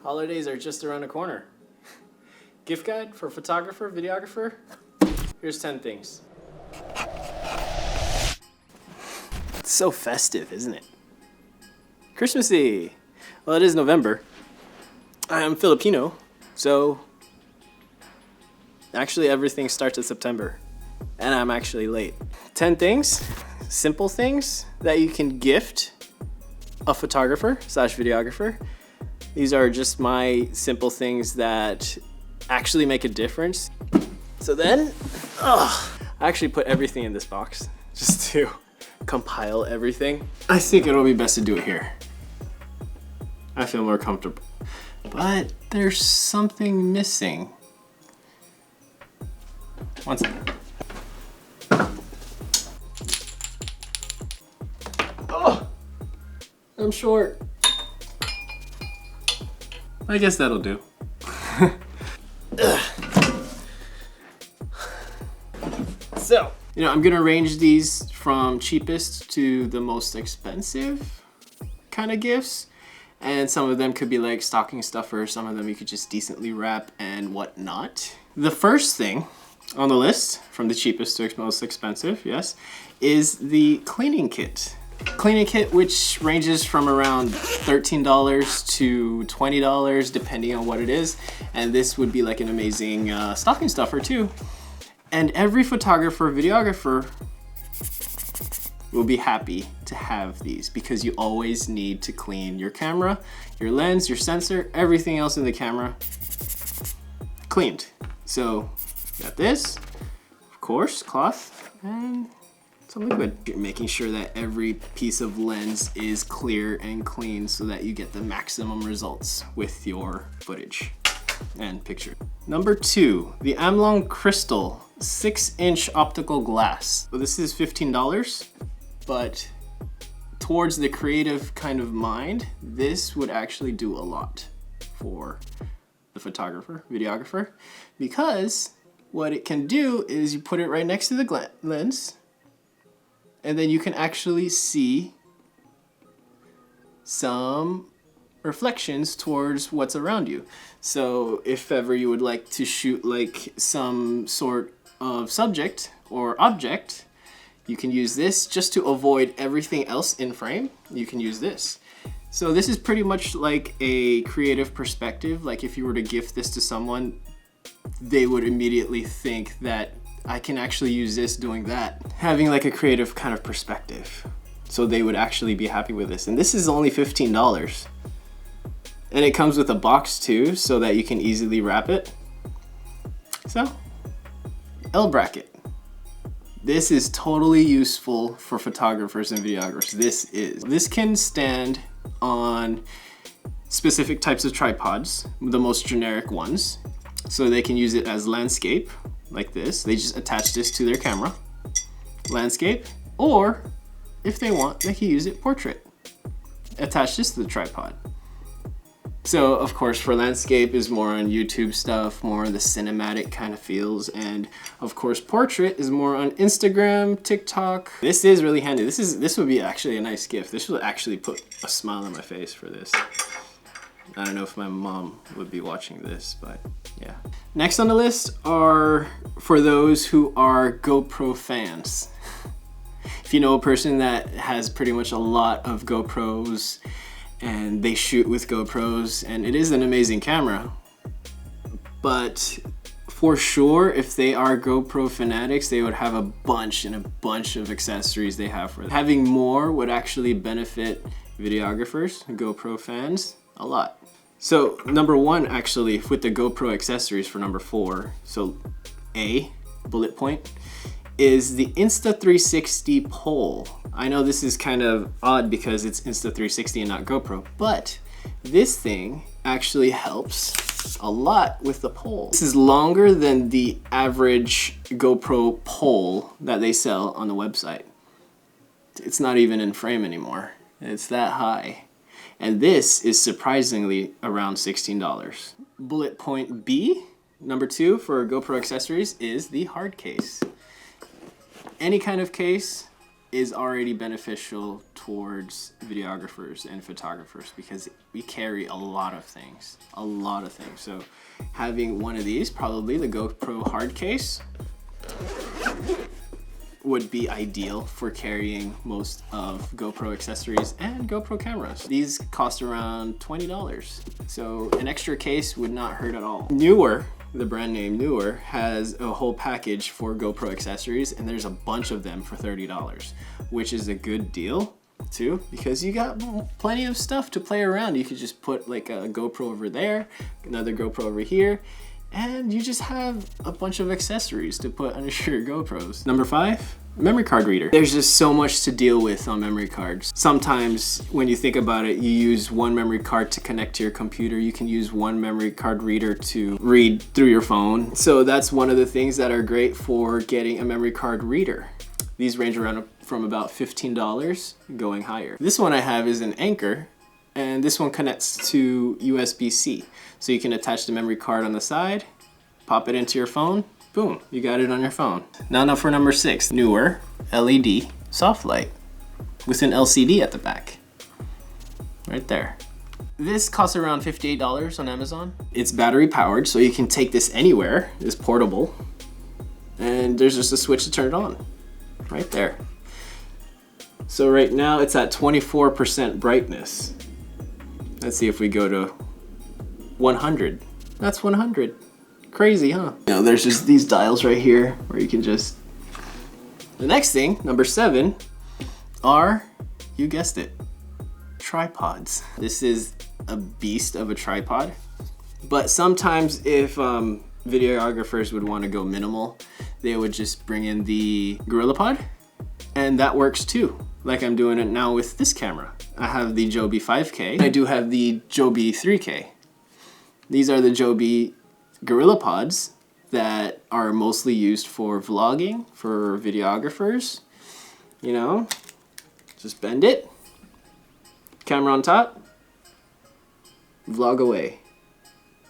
Holidays are just around the corner. Gift guide for photographer, videographer? Here's 10 things. It's so festive, isn't it? Christmassy. Well, it is November. I am Filipino, so actually everything starts in September. And I'm actually late. 10 things, simple things that you can gift a photographer / videographer. These are just my simple things that actually make a difference. So then, I actually put everything in this box just to compile everything. I think it'll be best to do it here. I feel more comfortable. But there's something missing. One second. Oh, I'm short. I guess that'll do. So, I'm gonna arrange these from cheapest to the most expensive kind of gifts. And some of them could be like stocking stuffers, some of them you could just decently wrap and whatnot. The first thing on the list, from the cheapest to most expensive, yes, is the cleaning kit. Cleaning kit, which ranges from around $13 to $20 depending on what it is, and this would be like an amazing stocking stuffer too. And every photographer, videographer will be happy to have these because you always need to clean your camera, your lens, your sensor, everything else in the camera cleaned. So got this, of course, cloth, and some liquid. You're making sure that every piece of lens is clear and clean so that you get the maximum results with your footage and picture. Number 2, the Amlong Crystal 6-inch optical glass. So this is $15, but towards the creative kind of mind, this would actually do a lot for the photographer, videographer, because what it can do is you put it right next to the lens, and then you can actually see some reflections towards what's around you. So if ever you would like to shoot like some sort of subject or object, you can use this just to avoid everything else in frame. You can use this. So this is pretty much like a creative perspective. Like if you were to gift this to someone, they would immediately think that I can actually use this doing that. Having like a creative kind of perspective. So they would actually be happy with this. And this is only $15. And it comes with a box too, so that you can easily wrap it. So, L bracket. This is totally useful for photographers and videographers. This can stand on specific types of tripods, the most generic ones. So they can use it as landscape, like this. They just attach this to their camera, landscape, or if they want, they can use it portrait. Attach this to the tripod. So of course for landscape is more on YouTube stuff, more on the cinematic kind of feels, and of course portrait is more on Instagram, TikTok. This is really handy. This would be actually a nice gift. This would actually put a smile on my face for this. I don't know if my mom would be watching this, but yeah. Next on the list are for those who are GoPro fans. If you know a person that has pretty much a lot of GoPros and they shoot with GoPros, and it is an amazing camera, but for sure if they are GoPro fanatics, they would have a bunch of accessories they have for them. Having more would actually benefit videographers, GoPro fans, a lot. So number 1 actually with the GoPro accessories for number 4, so A, bullet point, is the Insta360 pole. I know this is kind of odd because it's Insta360 and not GoPro, but this thing actually helps a lot with the pole. This is longer than the average GoPro pole that they sell on the website. It's not even in frame anymore. It's that high. And this is surprisingly around $16. Bullet point B, number 2 for GoPro accessories, is the hard case. Any kind of case is already beneficial towards videographers and photographers because we carry a lot of things. So having one of these, probably the GoPro hard case, would be ideal for carrying most of GoPro accessories and GoPro cameras. These cost around $20, so an extra case would not hurt at all. Newer, the brand name Newer, has a whole package for GoPro accessories, and there's a bunch of them for $30, which is a good deal too, because you got plenty of stuff to play around. You could just put like a GoPro over there, another GoPro over here, and you just have a bunch of accessories to put under your GoPros. Number 5, memory card reader. There's just so much to deal with on memory cards. Sometimes when you think about it, you use one memory card to connect to your computer. You can use one memory card reader to read through your phone. So that's one of the things that are great for getting a memory card reader. These range around from about $15 going higher. This one I have is an Anchor, and this one connects to USB-C. So you can attach the memory card on the side, pop it into your phone, boom, you got it on your phone. Now for number 6, Newer LED soft light with an LCD at the back. Right there. This costs around $58 on Amazon. It's battery powered, so you can take this anywhere. It's portable. And there's just a switch to turn it on. Right there. So right now it's at 24% brightness. Let's see if we go to 100. That's 100. Crazy, huh? You know, there's just these dials right here where you can just... The next thing, number 7, are, you guessed it, tripods. This is a beast of a tripod, but sometimes if videographers would want to go minimal, they would just bring in the GorillaPod, and that works too. Like I'm doing it now with this camera. I have the Joby 5K. I do have the Joby 3K. These are the Joby GorillaPods that are mostly used for vlogging, for videographers. You know, just bend it, camera on top, vlog away.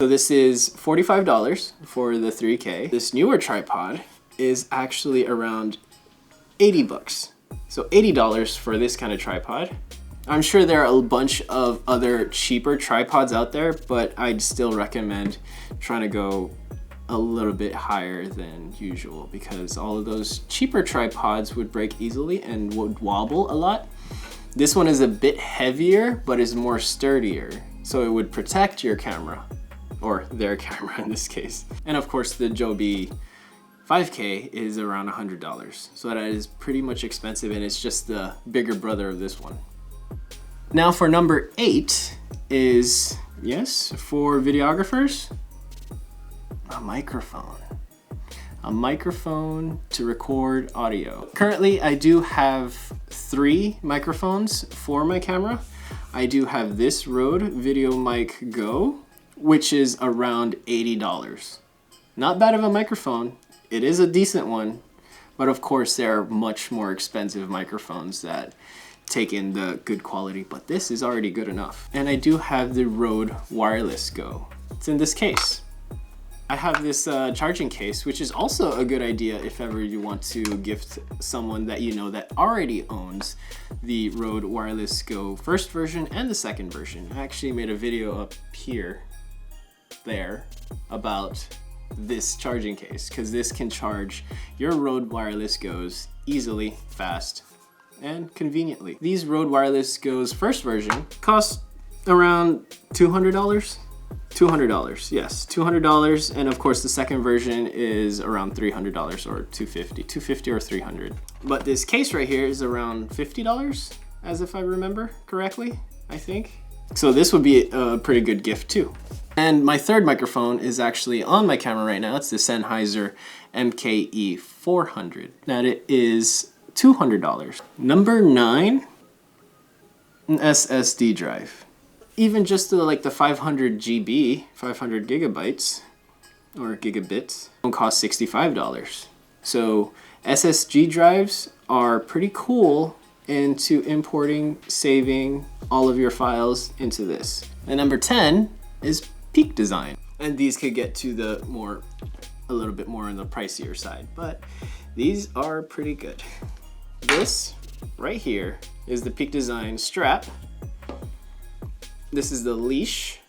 So this is $45 for the 3K. This newer tripod is actually around 80 bucks. So $80 for this kind of tripod. I'm sure there are a bunch of other cheaper tripods out there, but I'd still recommend trying to go a little bit higher than usual because all of those cheaper tripods would break easily and would wobble a lot. This one is a bit heavier, but is more sturdier, so it would protect your camera, or their camera in this case. And of course the Joby 5K is around $100, so that is pretty much expensive, and it's just the bigger brother of this one. Now for number 8 is, yes, for videographers, a microphone. A microphone to record audio. Currently, I do have 3 microphones for my camera. I do have this Rode VideoMic Go, which is around $80. Not bad of a microphone. It is a decent one, but of course there are much more expensive microphones that take in the good quality, but this is already good enough. And I do have the Rode Wireless Go. It's in this case. I have this charging case, which is also a good idea if ever you want to gift someone that you know that already owns the Rode Wireless Go first version and the second version. I actually made a video up here, there, about this charging case, because this can charge your Rode Wireless Go's easily, fast, and conveniently. These Rode Wireless Go's first version cost around $200. $200, yes, $200, and of course the second version is around $300 or $250 or $300. But this case right here is around $50, as if I remember correctly, I think. So this would be a pretty good gift too. And my third microphone is actually on my camera right now. It's the Sennheiser MKE 400. That it is $200. Number 9, an SSD drive. Even just the 500 GB, 500 gigabytes, or gigabits, don't cost $65. So SSD drives are pretty cool into importing, saving all of your files into this. And number 10 is Peak Design. And these could get to a little bit more on the pricier side, but these are pretty good. This right here is the Peak Design strap. This is the leash,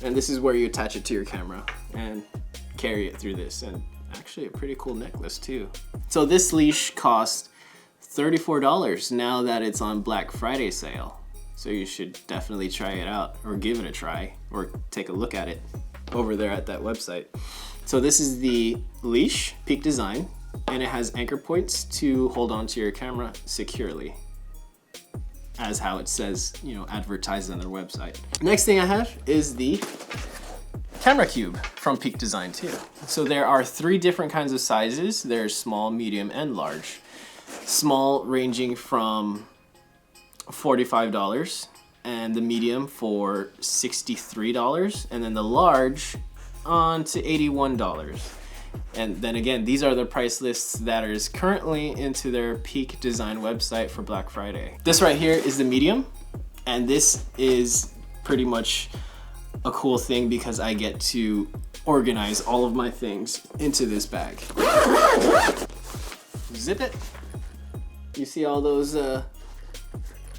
and this is where you attach it to your camera and carry it through this. And actually a pretty cool necklace too. So this leash costs $34 now that it's on Black Friday sale. So you should definitely try it out, or give it a try, or take a look at it over there at that website. So this is the leash, Peak Design, and it has anchor points to hold onto your camera securely, as how it says, you know, advertised on their website. Next thing I have is the camera cube from Peak Design too. So there are 3 different kinds of sizes. There's small, medium, and large. Small ranging from $45, and the medium for $63, and then the large on to $81. And then again, these are the price lists that is currently into their Peak Design website for Black Friday. This right here is the medium, and this is pretty much a cool thing because I get to organize all of my things into this bag. Zip it. You see all those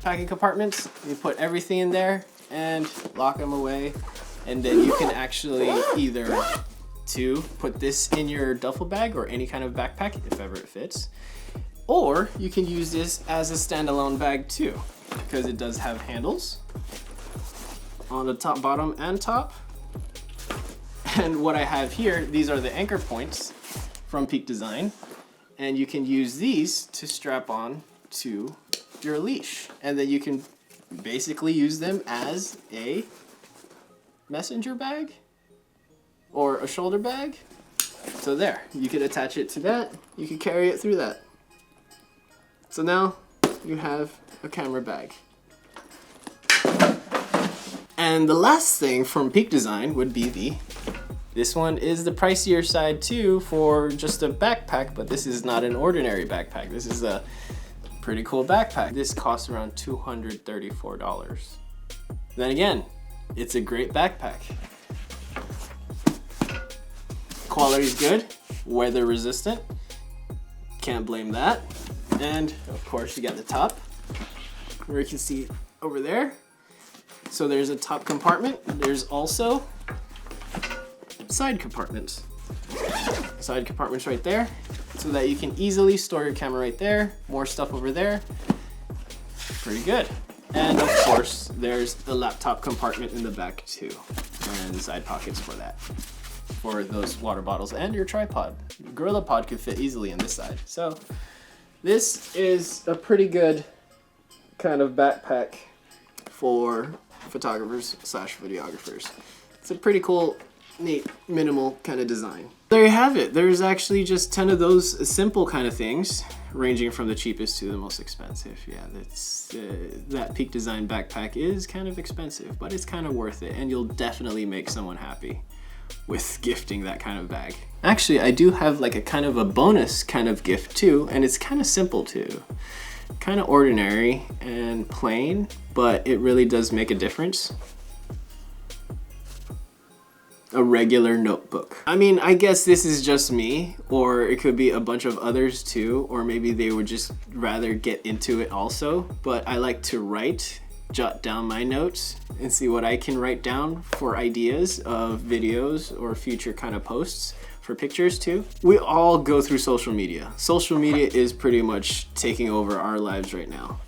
packing compartments? You put everything in there and lock them away, and then you can actually either put this in your duffel bag or any kind of backpack if ever it fits, or you can use this as a standalone bag too, because it does have handles on the top, bottom, and top. And what I have here, these are the anchor points from Peak Design, and you can use these to strap on to your leash, and then you can basically use them as a messenger bag or a shoulder bag. So there, you could attach it to that, you could carry it through that. So now you have a camera bag. And the last thing from Peak Design would be this one is the pricier side too, for just a backpack, but this is not an ordinary backpack. This is a pretty cool backpack. This costs around $234. Then again, it's a great backpack. Quality's good, weather resistant, can't blame that. And of course you got the top, where you can see over there. So there's a top compartment, there's also side compartments. Side compartments right there, so that you can easily store your camera right there, more stuff over there. Pretty good. And of course, there's the laptop compartment in the back too, and side pockets for that, for those water bottles and your tripod. Gorilla Pod could fit easily in this side. So this is a pretty good kind of backpack for photographers / videographers. It's a pretty cool, neat, minimal kind of design. There you have it. There's actually just 10 of those simple kind of things, ranging from the cheapest to the most expensive. Yeah, that's that Peak Design backpack is kind of expensive, but it's kind of worth it, and you'll definitely make someone happy with gifting that kind of bag. Actually, I do have like a kind of a bonus kind of gift too, and it's kind of simple too. Kind of ordinary and plain, but it really does make a difference. A regular notebook. I mean, I guess this is just me, or it could be a bunch of others too, or maybe they would just rather get into it also, but I like to write, jot down my notes, and see what I can write down for ideas of videos or future kind of posts. For pictures too. We all go through social media. Social media is pretty much taking over our lives right now.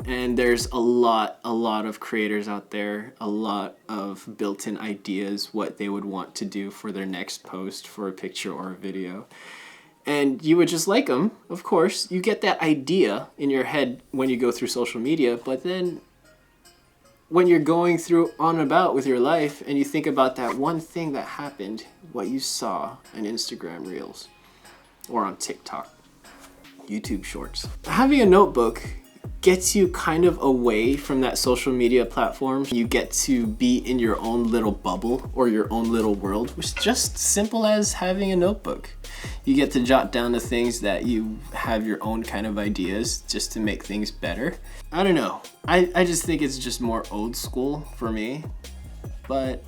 And there's a lot of creators out there, a lot of built-in ideas, what they would want to do for their next post for a picture or a video. And you would just like them, of course. You get that idea in your head when you go through social media, but then when you're going through on and about with your life and you think about that one thing that happened, what you saw in Instagram Reels or on TikTok, YouTube Shorts. Having a notebook gets you kind of away from that social media platform. You get to be in your own little bubble or your own little world, which is just simple as having a notebook. You get to jot down the things that you have your own kind of ideas just to make things better. I don't know. I just think it's just more old school for me, but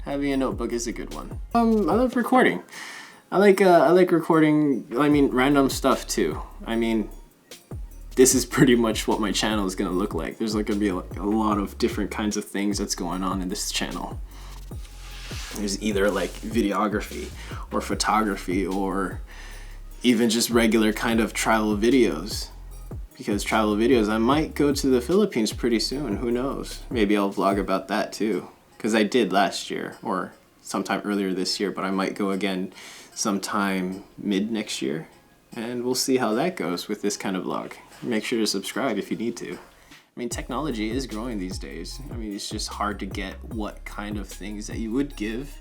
having a notebook is a good one. I love recording. I like recording, I mean, random stuff too. I mean, this is pretty much what my channel is gonna look like. There's like gonna be a lot of different kinds of things that's going on in this channel. There's either like videography or photography or even just regular kind of travel videos. Because travel videos, I might go to the Philippines pretty soon, who knows? Maybe I'll vlog about that too. Because I did last year or sometime earlier this year, but I might go again sometime mid next year. And we'll see how that goes with this kind of vlog. Make sure to subscribe if you need to. I mean, technology is growing these days. I mean, it's just hard to get what kind of things that you would give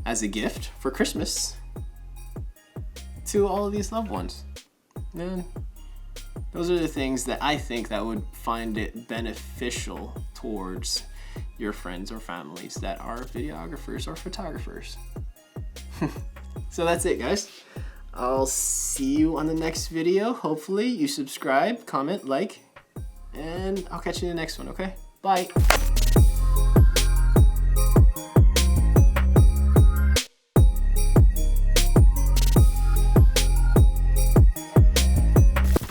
as a gift for Christmas to all of these loved ones. And those are the things that I think that would find it beneficial towards your friends or families that are videographers or photographers. So that's it, guys. I'll see you on the next video. Hopefully you subscribe, comment, like, and I'll catch you in the next one, okay? Bye.